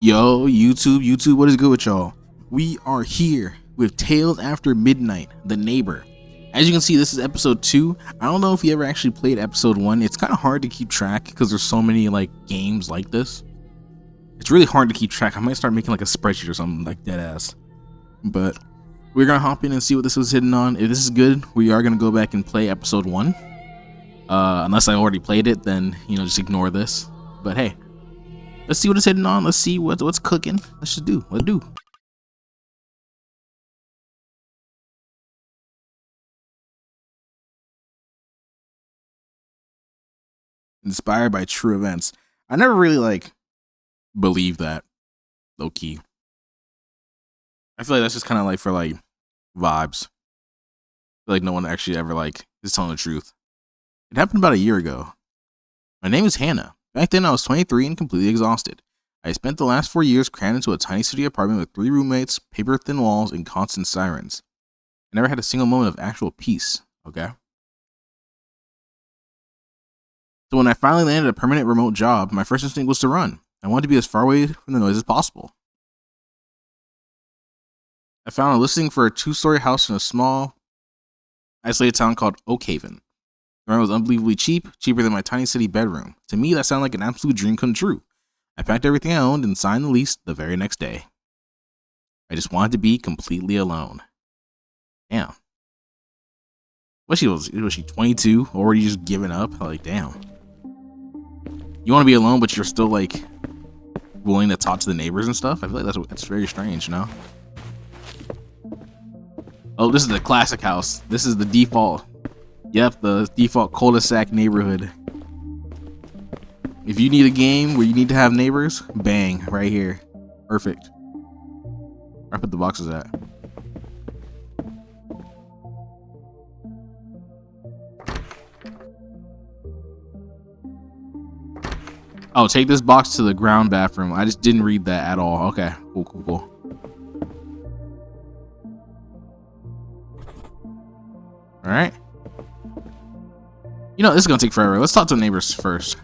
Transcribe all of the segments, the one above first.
Yo, YouTube, what is good with y'all? We are here with Tales After Midnight, The Neighbor. As you can see, this is episode 2. I don't know if you ever actually played episode 1. It's kind of hard to keep track because there's so many like games like this. It's really hard to keep track. I might start making like a spreadsheet or something like dead ass. But we're gonna hop in and see what this was hidden on. If this is good, we are gonna go back and play episode 1. Unless I already played it, then just ignore this. But hey. Let's see what it's hidden on. Let's see what's cooking. Let's just do. Let's do. Inspired by true events. I never really believe that. Low key. I feel like that's just kind of like for like vibes. I feel like no one actually ever is telling the truth. It happened about a year ago. My name is Hannah. Back then I was 23 and completely exhausted. I spent the last 4 years crammed into a tiny city apartment with 3 roommates, paper-thin walls, and constant sirens. I never had a single moment of actual peace, okay? So when I finally landed a permanent remote job, my first instinct was to run. I wanted to be as far away from the noise as possible. I found a listing for a 2-story house in a small, isolated town called Oakhaven. The rent was unbelievably cheap, cheaper than my tiny city bedroom. To me, that sounded like an absolute dream come true. I packed everything I owned and signed the lease the very next day. I just wanted to be completely alone. Damn. Was she 22? Already just giving up? Like, damn. You want to be alone, but you're still willing to talk to the neighbors and stuff? I feel like that's very strange, no? Oh, this is the classic house. This is the default. Yep, the default cul-de-sac neighborhood. If you need a game where you need to have neighbors, bang, right here. Perfect. Where I put the boxes at? Oh, take this box to the ground bathroom. I just didn't read that at all. Okay, cool. All right. This is gonna take forever. Let's talk to the neighbors first.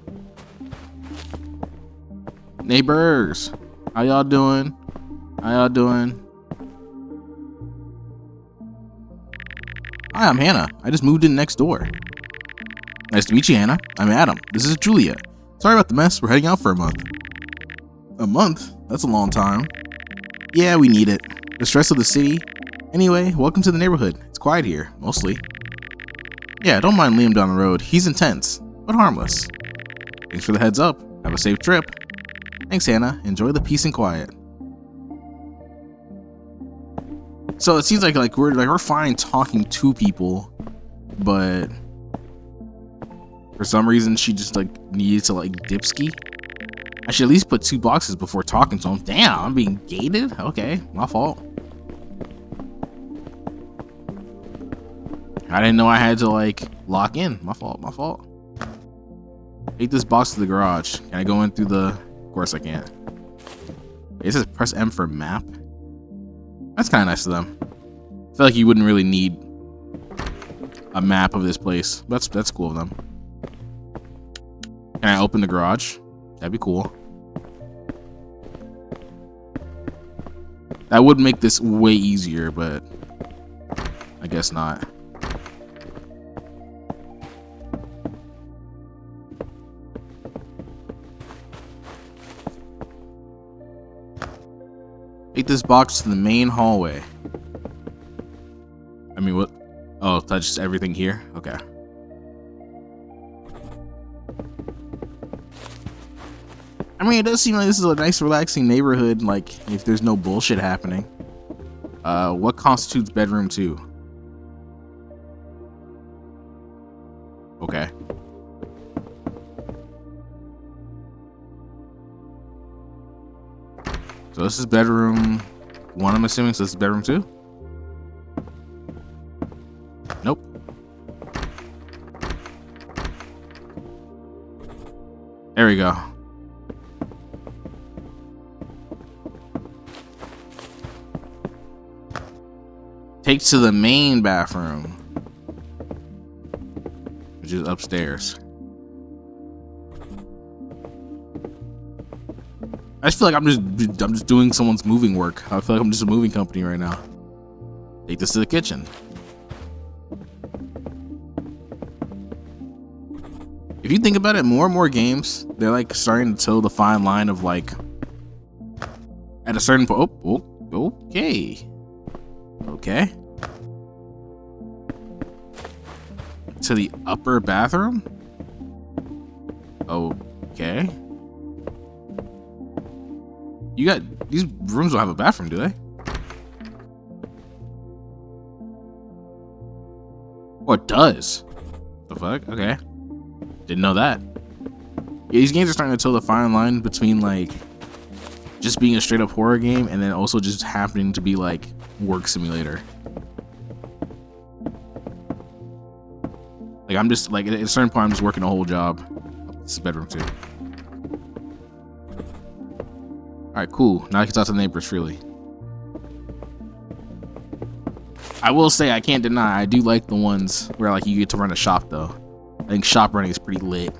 Neighbors, how y'all doing? Hi, I'm Hannah. I just moved in next door. Nice to meet you, Hannah. I'm Adam. This is Julia. Sorry about the mess. We're heading out for a month. A month? That's a long time. Yeah, we need it. The stress of the city. Anyway, welcome to the neighborhood. It's quiet here, mostly. Yeah, don't mind Liam down the road. He's intense, but harmless. Thanks for the heads up. Have a safe trip. Thanks, Hannah. Enjoy the peace and quiet. So it seems like we're fine talking to people, but for some reason she just needed to dipski. I should at least put 2 boxes before talking to him. Damn, I'm being gated? Okay, my fault. I didn't know I had to lock in. My fault. Take this box to the garage. Can I go in through the... Of course I can't. It says press M for map. That's kind of nice of them. I feel like you wouldn't really need a map of this place. That's cool of them. Can I open the garage? That'd be cool. That would make this way easier, but I guess not. Take this box to the main hallway. I mean, what? Oh, touch everything here? Okay. I mean, it does seem like this is a nice, relaxing neighborhood, if there's no bullshit happening. What constitutes bedroom 2? Okay. So this is bedroom 1, I'm assuming. So this is bedroom 2? Nope. There we go. Take to the main bathroom, which is upstairs. I just feel like I'm just doing someone's moving work. I feel like I'm just a moving company right now. Take this to the kitchen. If you think about it, more and more games, they're like starting to toe the fine line of like at a certain point. Okay. Okay. To the upper bathroom? Okay. You got these rooms don't have a bathroom, do they? Or it does. The fuck? Okay. Didn't know that. Yeah, these games are starting to toe the fine line between like just being a straight up horror game and then also just happening to be like work simulator. Like I'm just like at a certain point I'm just working a whole job. This is bedroom 2. Alright, cool. Now I can talk to the neighbors freely. I will say I can't deny I do like the ones where like you get to run a shop though. I think shop running is pretty lit.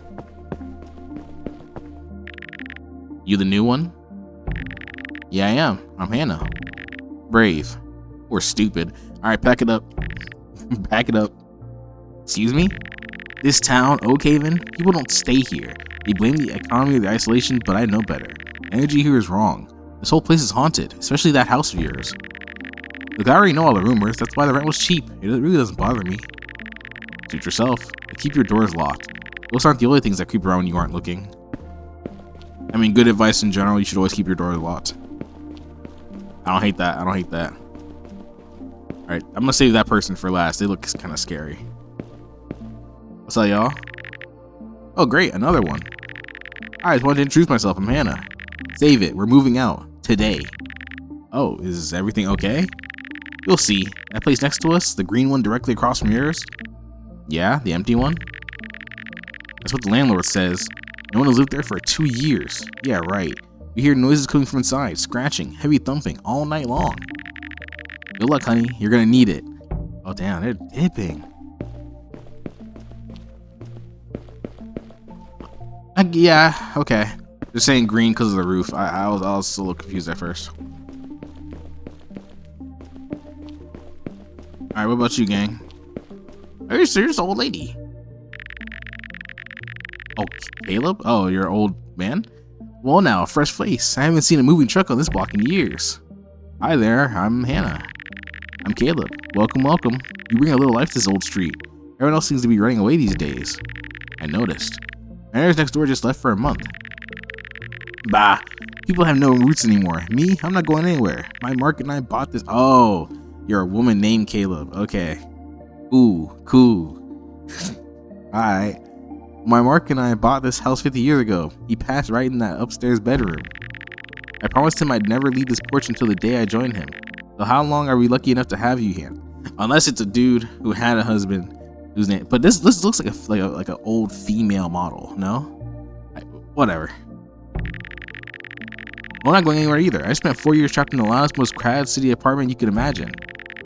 You the new one? Yeah, I am. I'm Hannah. Brave. Or stupid. Alright, pack it up. Pack it up. Excuse me? This town, Oakhaven, people don't stay here. They blame the economy or the isolation, but I know better. Energy here is wrong. This whole place is haunted, especially that house of yours. Look, I already know all the rumors. That's why the rent was cheap. It really doesn't bother me. Suit yourself. But keep your doors locked. Those aren't the only things that creep around when you aren't looking. I mean, good advice in general. You should always keep your doors locked. I don't hate that. I don't hate that. Alright, I'm gonna save that person for last. They look kind of scary. What's up, y'all? Oh, great. Another one. I just wanted to introduce myself. I'm Hannah. Save it. We're moving out. Today. Oh, is everything okay? You'll see. That place next to us, the green one directly across from yours? Yeah, the empty one? That's what the landlord says. No one has lived there for 2 years. Yeah, right. We hear noises coming from inside, scratching, heavy thumping, all night long. Good luck, honey. You're gonna need it. Oh, damn, they're dipping. Yeah, okay. They're saying green because of the roof. I was a little confused at first. Alright, what about you, gang? Are you serious, old lady? Oh, Caleb? Oh, you're an old man? Well now, a fresh face. I haven't seen a moving truck on this block in years. Hi there, I'm Hannah. I'm Caleb. Welcome, welcome. You bring a little life to this old street. Everyone else seems to be running away these days. I noticed. My neighbors next door just left for a month. Bah, people have no roots anymore. Me, I'm not going anywhere. My market and I bought this. Oh, you're a woman named Caleb. Okay. Ooh, cool. Alright. My Mark and I bought this house 50 years ago. He passed right in that upstairs bedroom. I promised him I'd never leave this porch until the day I joined him. So how long are we lucky enough to have you here? Unless it's a dude who had a husband whose name. But this looks like an old female model. No, whatever. I'm not going anywhere either. I spent 4 years trapped in the loudest, most crowded city apartment you could imagine.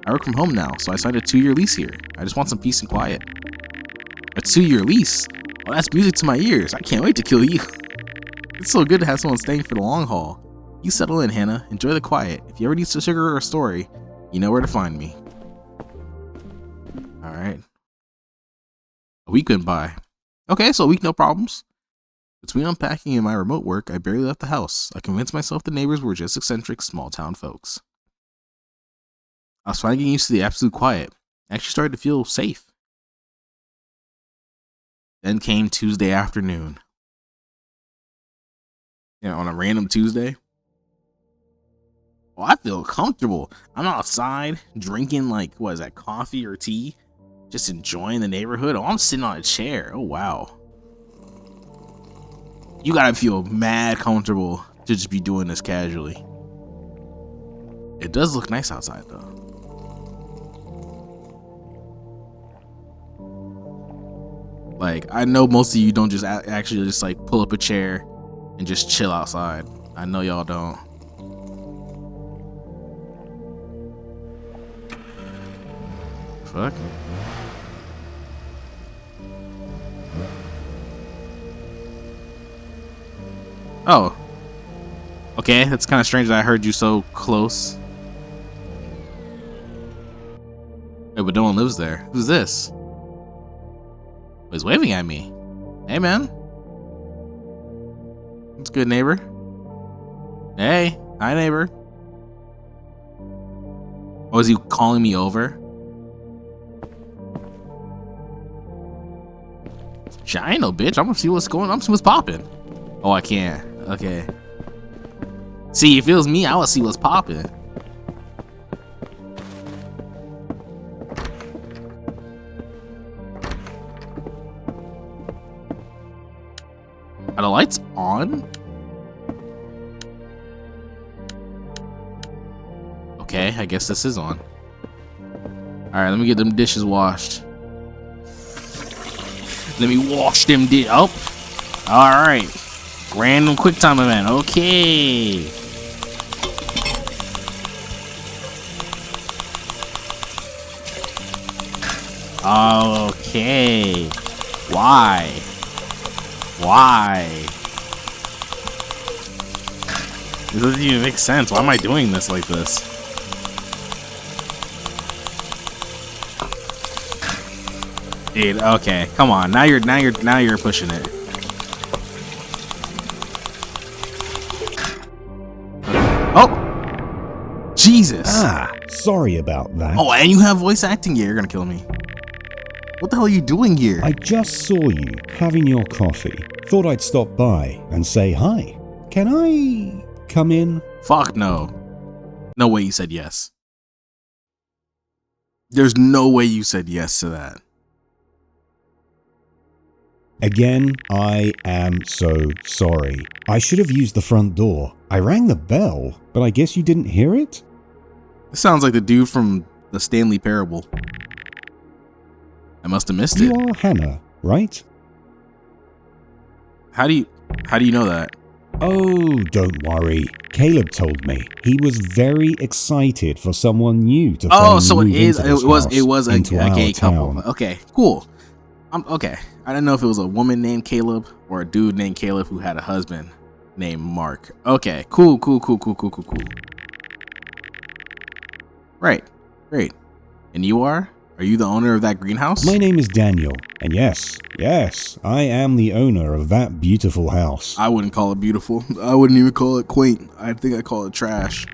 I work from home now, so I signed a 2-year lease here. I just want some peace and quiet. A 2-year lease? Well, that's music to my ears. I can't wait to kill you. It's so good to have someone staying for the long haul. You settle in, Hannah. Enjoy the quiet. If you ever need some sugar or a story, you know where to find me. Alright. A week went by. Okay, so a week, no problems. Between unpacking and my remote work, I barely left the house. I convinced myself the neighbors were just eccentric, small-town folks. I was finally getting used to the absolute quiet. I actually started to feel safe. Then came Tuesday afternoon. You know, on a random Tuesday. Well, I feel comfortable. I'm outside drinking, like, what is that, coffee or tea? Just enjoying the neighborhood. Oh, I'm sitting on a chair. Oh, wow. You gotta feel mad comfortable to just be doing this casually. It does look nice outside, though. Like, I know most of you don't just actually just like pull up a chair and just chill outside. I know y'all don't. Fuck. Oh. Okay, that's kind of strange that I heard you so close. Wait, but no one lives there. Who's this? He's waving at me. Hey, man. What's good, neighbor? Hey, hi, neighbor. Oh, is he calling me over? Shit, I ain't no bitch. I'm gonna see what's going on. See what's popping. Oh, I can't. Okay. See, if it was me, I would see what's popping. Are the lights on? Okay, I guess this is on. Alright, let me get them dishes washed. Let me wash them dishes. Oh! Alright. Random quick time event. Okay. Okay. Why? Why? This doesn't even make sense. Why am I doing this like this? Dude, okay, come on. Now you're pushing it. Oh, Jesus! Ah, sorry about that. Oh, and you have voice acting. Yeah, you're gonna kill me. What the hell are you doing here? I just saw you having your coffee. Thought I'd stop by and say hi. Can I come in? Fuck no. No way you said yes. There's no way you said yes to that. Again, I am so sorry. I should have used the front door. I rang the bell, but I guess you didn't hear it? This sounds like the dude from the Stanley Parable. I must have missed it. You are Hannah, right? How do you know that? Oh, don't worry. Caleb told me he was very excited for someone new to Oh, so it was a gay couple. Okay, cool. Okay. I didn't know if it was a woman named Caleb or a dude named Caleb who had a husband named Mark. Okay, cool. Right, great. And you are? Are you the owner of that greenhouse? My name is Daniel, and yes, I am the owner of that beautiful house. I wouldn't call it beautiful. I wouldn't even call it quaint. I think I'd call it trash.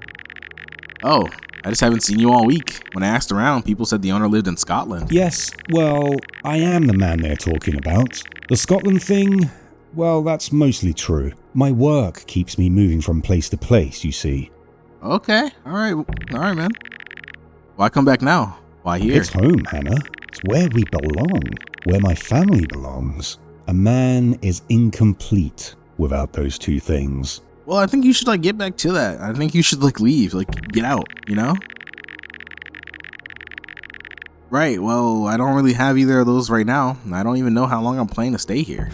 Oh, I just haven't seen you all week. When I asked around, people said the owner lived in Scotland. Yes, well, I am the man they're talking about. The Scotland thing, well, that's mostly true. My work keeps me moving from place to place, you see. Okay, all right, man. Why come back now? Why here? It's home, Hannah. It's where we belong, where my family belongs. A man is incomplete without those two things. Well, I think you should get back to that. I think you should leave, get out, you know? Right, well, I don't really have either of those right now. I don't even know how long I'm planning to stay here.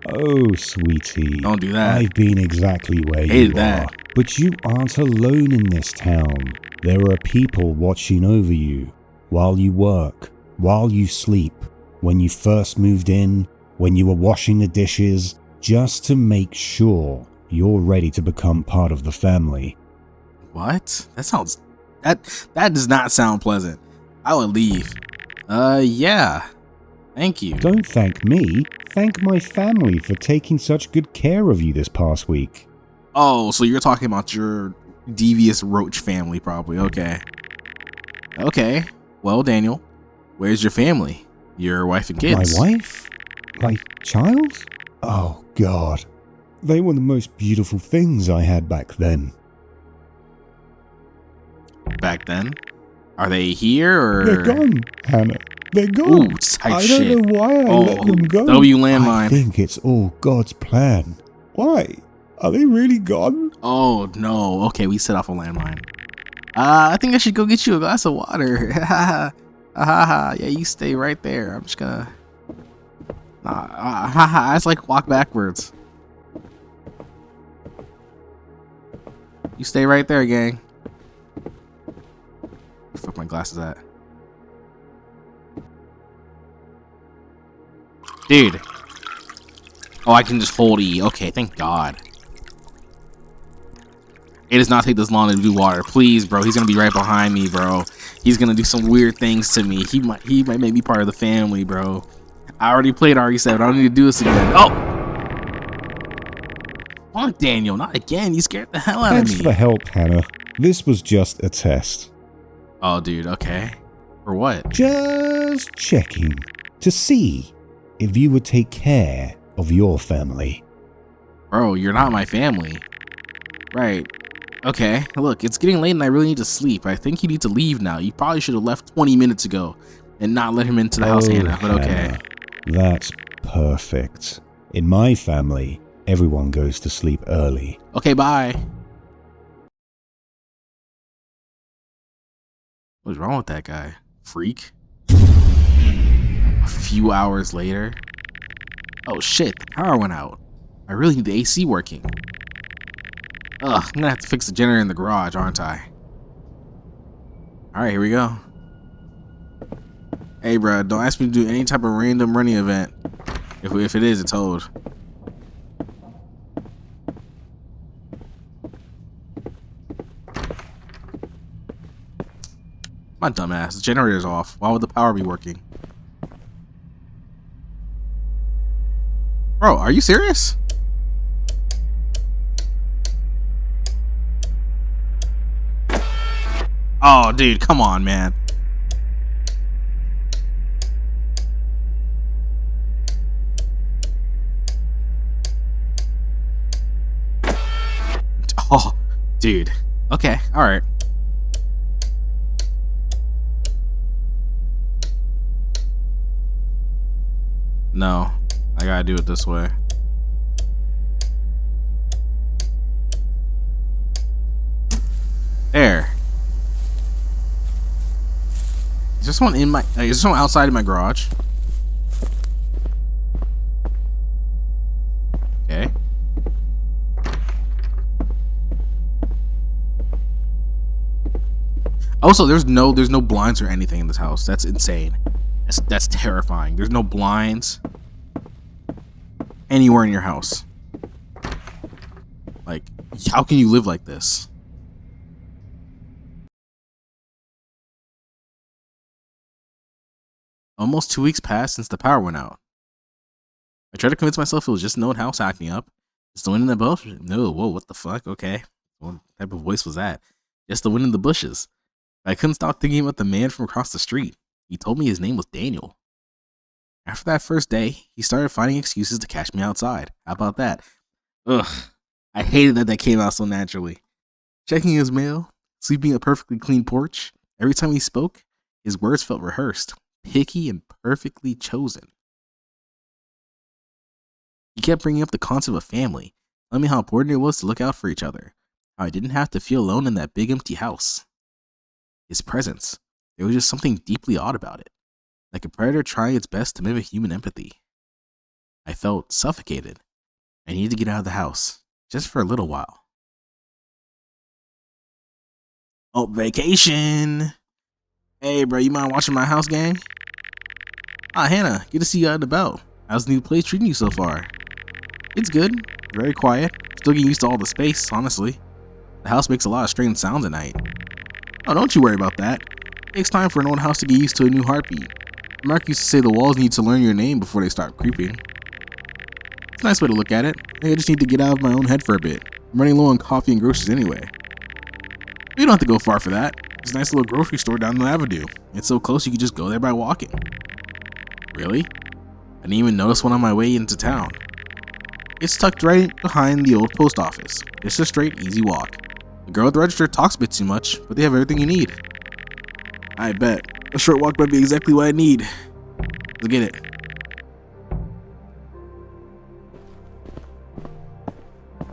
Oh, sweetie. Don't do that. I've been exactly where you are. But you aren't alone in this town. There are people watching over you while you work, while you sleep, when you first moved in, when you were washing the dishes, just to make sure you're ready to become part of the family. What? That does not sound pleasant. I would leave. Yeah. Thank you. Don't thank me. Thank my family for taking such good care of you this past week. Oh, so you're talking about your devious roach family, probably. Okay. Okay. Well, Daniel, where's your family? Your wife and kids? My wife? My child? Oh, God. They were the most beautiful things I had back then. Back then? Are they here, or...? They're gone, Hannah. They're gone. Ooh, tight I shit. don't know why I let them go. W landmine. I think it's all God's plan. Why? Are they really gone? Oh, no. Okay, we set off a landmine. I think I should go get you a glass of water. Yeah, you stay right there. I'm just gonna... I just walk backwards. You stay right there, gang. Where the fuck my glasses at? Dude. Oh, I can just hold E. Okay, thank God. It does not take this long to do water. Please, bro. He's gonna be right behind me, bro. He's gonna do some weird things to me. He might make me part of the family, bro. I already played RE7. I don't need to do this again. Oh! Fuck, Daniel. Not again. You scared the hell out of me. Thanks for the help, Hannah. This was just a test. Oh, dude. Okay. For what? Just checking to see if you would take care of your family. Bro, you're not my family. Right. Okay, look, it's getting late and I really need to sleep. I think you need to leave now. You probably should have left 20 minutes ago and not let him into the house, Hannah, but okay. Hannah, that's perfect. In my family, everyone goes to sleep early. Okay, bye. What's wrong with that guy? Freak? A few hours later. Oh shit, the power went out. I really need the AC working. Ugh, I'm gonna have to fix the generator in the garage, aren't I? Alright, here we go. Hey, bro, don't ask me to do any type of random running event. If it is, it's hold. My dumbass, the generator's off. Why would the power be working? Bro, are you serious? Oh, dude, come on, man. Oh, dude. Okay, all right. No, I gotta do it this way. There. Is this one in my? Is this one outside of my garage? Okay. Also, there's no blinds or anything in this house. That's insane. That's terrifying. There's no blinds anywhere in your house. Like, how can you live like this? Almost 2 weeks passed since the power went out. I tried to convince myself it was just an old house acting up. Just the wind in the bushes. No, whoa, what the fuck? Okay. What type of voice was that? Just the wind in the bushes. I couldn't stop thinking about the man from across the street. He told me his name was Daniel. After that first day, he started finding excuses to catch me outside. How about that? Ugh. I hated that came out so naturally. Checking his mail, sleeping a perfectly clean porch. Every time he spoke, his words felt rehearsed. Picky and perfectly chosen. He kept bringing up the concept of family, telling me how important it was to look out for each other, how I didn't have to feel alone in that big empty house. His presence, there was just something deeply odd about it, like a predator trying its best to mimic human empathy. I felt suffocated. I needed to get out of the house, just for a little while. Oh, vacation! Hey, bro, you mind watching my house, gang? Ah, Hannah, good to see you out and about. How's the new place treating you so far? It's good. Very quiet. Still getting used to all the space, honestly. The house makes a lot of strange sounds at night. Oh, don't you worry about that. It takes time for an old house to get used to a new heartbeat. Mark used to say the walls need to learn your name before they start creeping. It's a nice way to look at it. Maybe I just need to get out of my own head for a bit. I'm running low on coffee and groceries anyway. You don't have to go far for that. There's a nice little grocery store down the avenue. It's so close you can just go there by walking. Really? I didn't even notice one on my way into town. It's tucked right behind the old post office. It's a straight, easy walk. The girl at the register talks a bit too much, but they have everything you need. I bet. A short walk might be exactly what I need. Let's get it.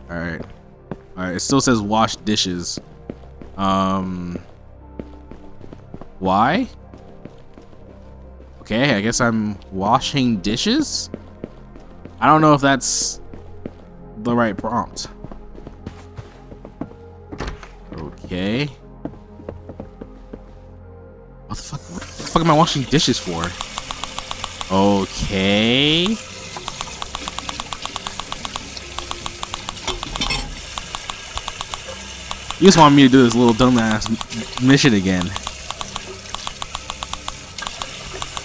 Alright. Alright, it still says wash dishes. Why? Okay, I guess I'm washing dishes? I don't know if that's the right prompt. Okay. What the fuck am I washing dishes for? Okay. You just want me to do this little dumbass mission again.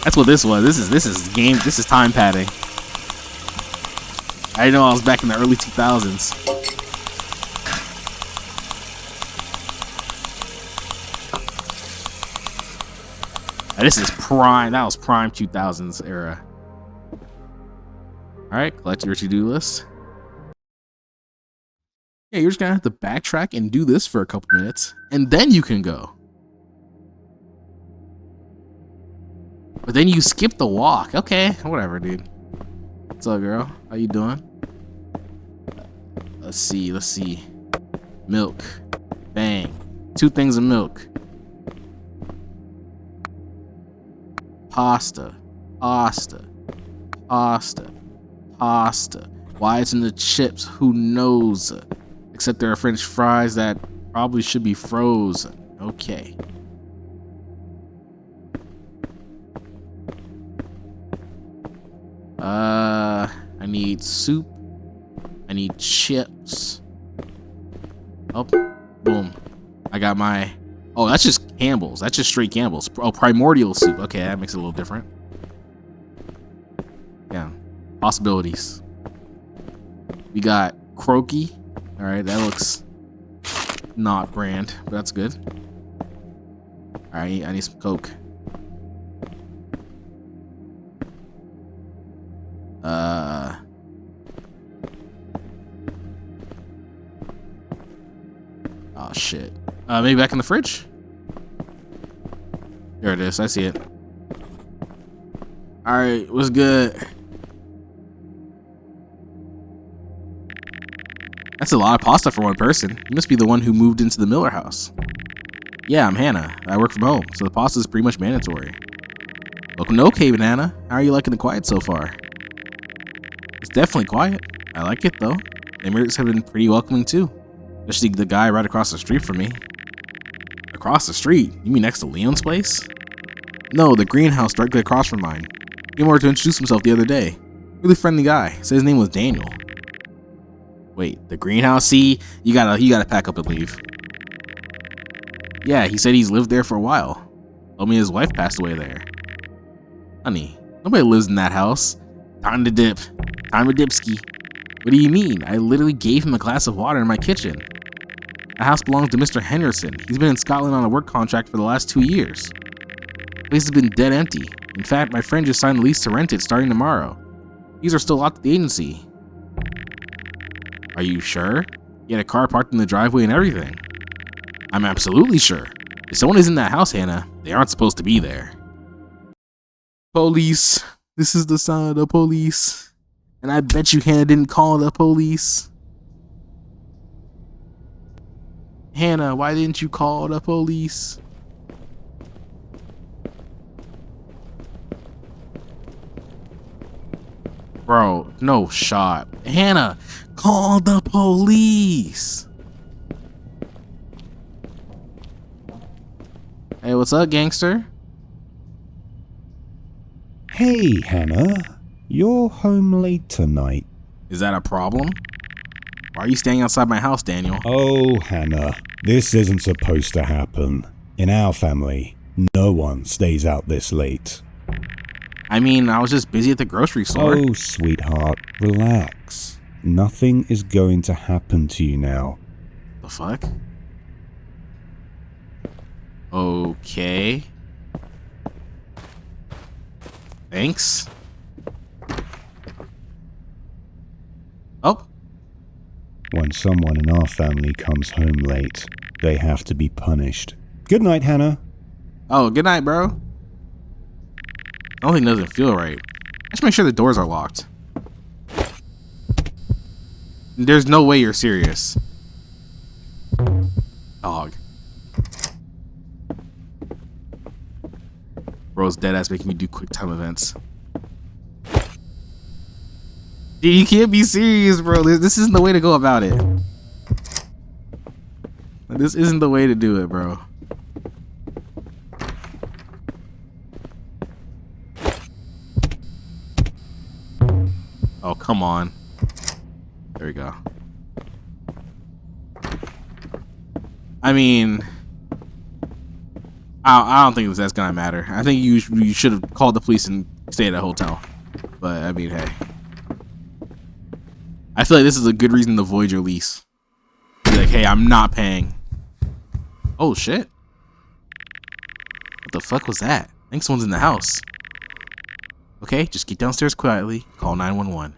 That's what this was. This is game. This is time padding. I didn't know I was back in the early 2000s. This is prime. That was prime 2000s era. All right, collect your to-do list. Yeah, you're just gonna have to backtrack and do this for a couple minutes, and then you can go. But then you skip the walk. Okay, whatever, dude. What's up, girl? How you doing? Let's see. Milk. Bang. 2 things of milk. Pasta. Why it's in the chips? Who knows? Except there are French fries that probably should be frozen. Okay. I need soup. I need chips. Oh, boom. I got my... Oh, that's just Campbell's. That's just straight Campbell's. Oh, primordial soup. Okay, that makes it a little different. Yeah. Possibilities. We got Croaky. Alright, that looks not brand, but that's good. Alright, I need some Coke. Oh shit. Maybe back in the fridge? There it is, I see it. Alright, what's good? That's a lot of pasta for one person. You must be the one who moved into the Miller house. Yeah, I'm Hannah. I work from home, so the pasta is pretty much mandatory. Welcome to Oak Haven, Hannah. How are you liking the quiet so far? It's definitely quiet. I like it, though. Neighbors have been pretty welcoming, too. Especially the guy right across the street from me. Across the street? You mean next to Leon's place? No, the greenhouse directly across from mine. He came over to introduce himself the other day. Really friendly guy. Said his name was Daniel. Wait, the greenhouse? See, you gotta pack up and leave. Yeah, he said he's lived there for a while. Told me his wife passed away there. Honey, nobody lives in that house. Time to dip. Time to dipski. What do you mean? I literally gave him a glass of water in my kitchen. The house belongs to Mr. Henderson. He's been in Scotland on a work contract for the last 2 years. The place has been dead empty. In fact, my friend just signed a lease to rent it starting tomorrow. These are still locked at the agency. Are you sure? He had a car parked in the driveway and everything. I'm absolutely sure. If someone is in that house, Hannah, they aren't supposed to be there. Police. This is the sound of the police. And I bet you Hannah didn't call the police. Hannah, why didn't you call the police? Bro, no shot. Hannah, call the police. Hey, what's up, gangster? Hey, Hannah. You're home late tonight. Is that a problem? Why are you staying outside my house, Daniel? Oh, Hannah. This isn't supposed to happen. In our family, no one stays out this late. I mean, I was just busy at the grocery store. Oh, sweetheart, relax. Nothing is going to happen to you now. The fuck? Okay. Thanks. Oh. When someone in our family comes home late, they have to be punished. Good night, Hannah. Oh, good night, bro. Something doesn't feel right. Let's make sure the doors are locked. There's no way you're serious. Dog. Bro's deadass making me do quick time events. Dude, you can't be serious, bro. This isn't the way to go about it. This isn't the way to do it, bro. Oh, come on. There we go. I mean, I don't think that's gonna matter. I think you should have called the police and stayed at a hotel. But I mean, hey, I feel like this is a good reason to void your lease. Be like, hey, I'm not paying. Oh shit! What the fuck was that? I think someone's in the house. Okay, just get downstairs quietly. Call 911.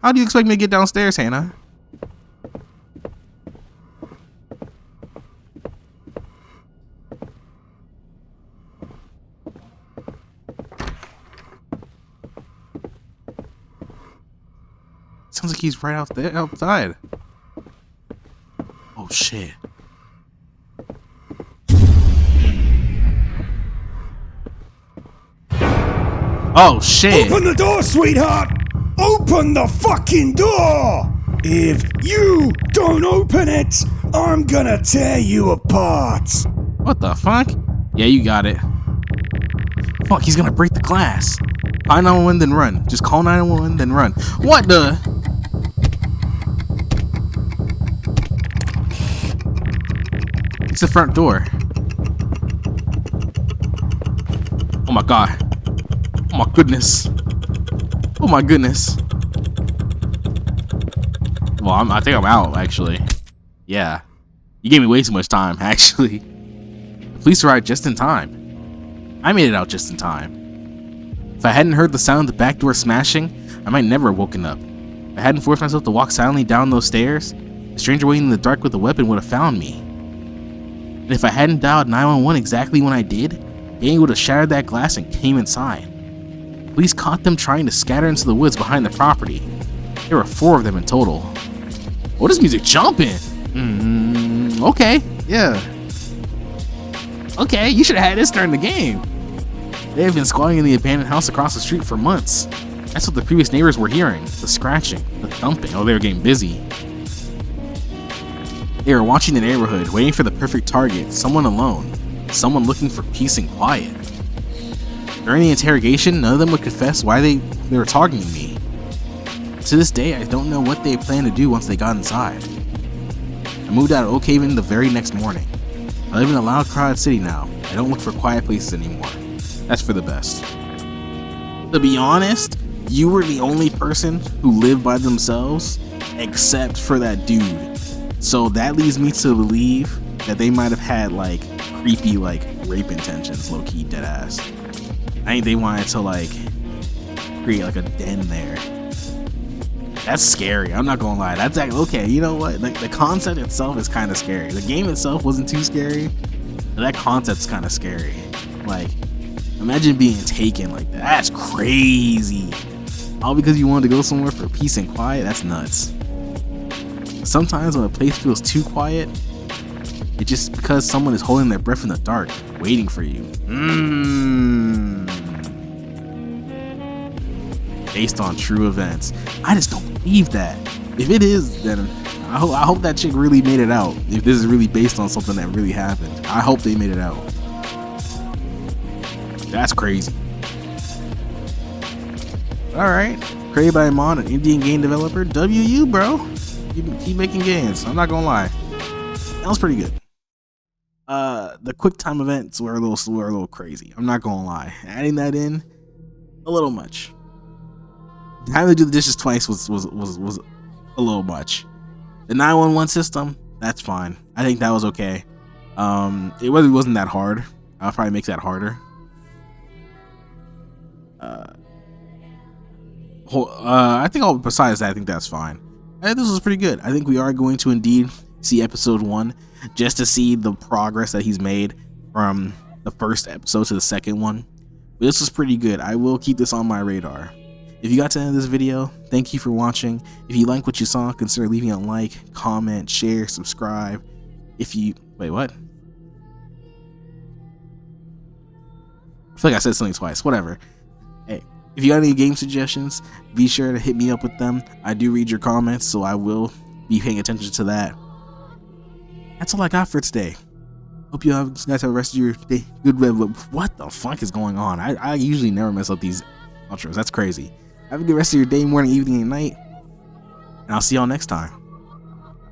How do you expect me to get downstairs, Hannah? Sounds like he's right out there outside. Oh shit. Oh shit. Open the door, sweetheart! Open the fucking door! If you don't open it, I'm gonna tear you apart. What the fuck? Yeah, you got it. Fuck, he's gonna break the glass. Call 911, then run. Just call 911, then run. What the? It's the front door. Oh my god. Oh my goodness. Oh my goodness. Well, I think I'm out, actually. Yeah. You gave me way too much time, actually. The police arrived just in time. I made it out just in time. If I hadn't heard the sound of the back door smashing, I might never have woken up. If I hadn't forced myself to walk silently down those stairs, a stranger waiting in the dark with a weapon would have found me. And if I hadn't dialed 911 exactly when I did, Danny would have shattered that glass and came inside. Police caught them trying to scatter into the woods behind the property. There were 4 of them in total. Oh, this music jumping. Okay, yeah. Okay, you should have had this during the game. They have been squatting in the abandoned house across the street for months. That's what the previous neighbors were hearing. The scratching, the thumping. Oh, they were getting busy. They were watching the neighborhood, waiting for the perfect target, someone alone, someone looking for peace and quiet. During the interrogation, none of them would confess why they were targeting me. To this day, I don't know what they planned to do once they got inside. I moved out of Oak Haven the very next morning. I live in a loud, crowded city now. I don't look for quiet places anymore. That's for the best. To be honest, you were the only person who lived by themselves, except for that dude. So that leads me to believe that they might have had like creepy like rape intentions, low-key, deadass. I think they wanted to like create like a den there. That's scary. I'm not gonna lie. That's like, okay, you know what? Like the concept itself is kind of scary. The game itself wasn't too scary, but that concept's kind of scary. Like, imagine being taken like that. That's crazy. All because you wanted to go somewhere for peace and quiet. That's nuts. Sometimes when a place feels too quiet, it's just because someone is holding their breath in the dark, waiting for you. Based on true events. I just don't believe that. If it is, then I hope that chick really made it out. If this is really based on something that really happened, I hope they made it out. That's crazy. Alright. Created by Amon, an Indian game developer. WU, bro. Keep making games. I'm not gonna lie. That was pretty good. The quick time events were a little crazy. I'm not gonna lie. Adding that in, a little much. Having to do the dishes twice was a little much. The 911 system, that's fine. I think that was okay. It really wasn't that hard. I'll probably make that harder. I think besides that, I think that's fine. I think this was pretty good. I think we are going to indeed see episode 1 just to see the progress that he's made from the first episode to the second one. But this was pretty good. I will keep this on my radar. If you got to the end of this video, thank you for watching. If you like what you saw, consider leaving a like, comment, share, subscribe. Wait, what? I feel like I said something twice. Whatever. Hey, if you got any game suggestions, be sure to hit me up with them. I do read your comments, so I will be paying attention to that. That's all I got for today. Hope you guys have the rest of your day. What the fuck is going on? I usually never mess up these outros. That's crazy. Have a good rest of your day, morning, evening, and night. And I'll see y'all next time.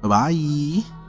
Bye-bye.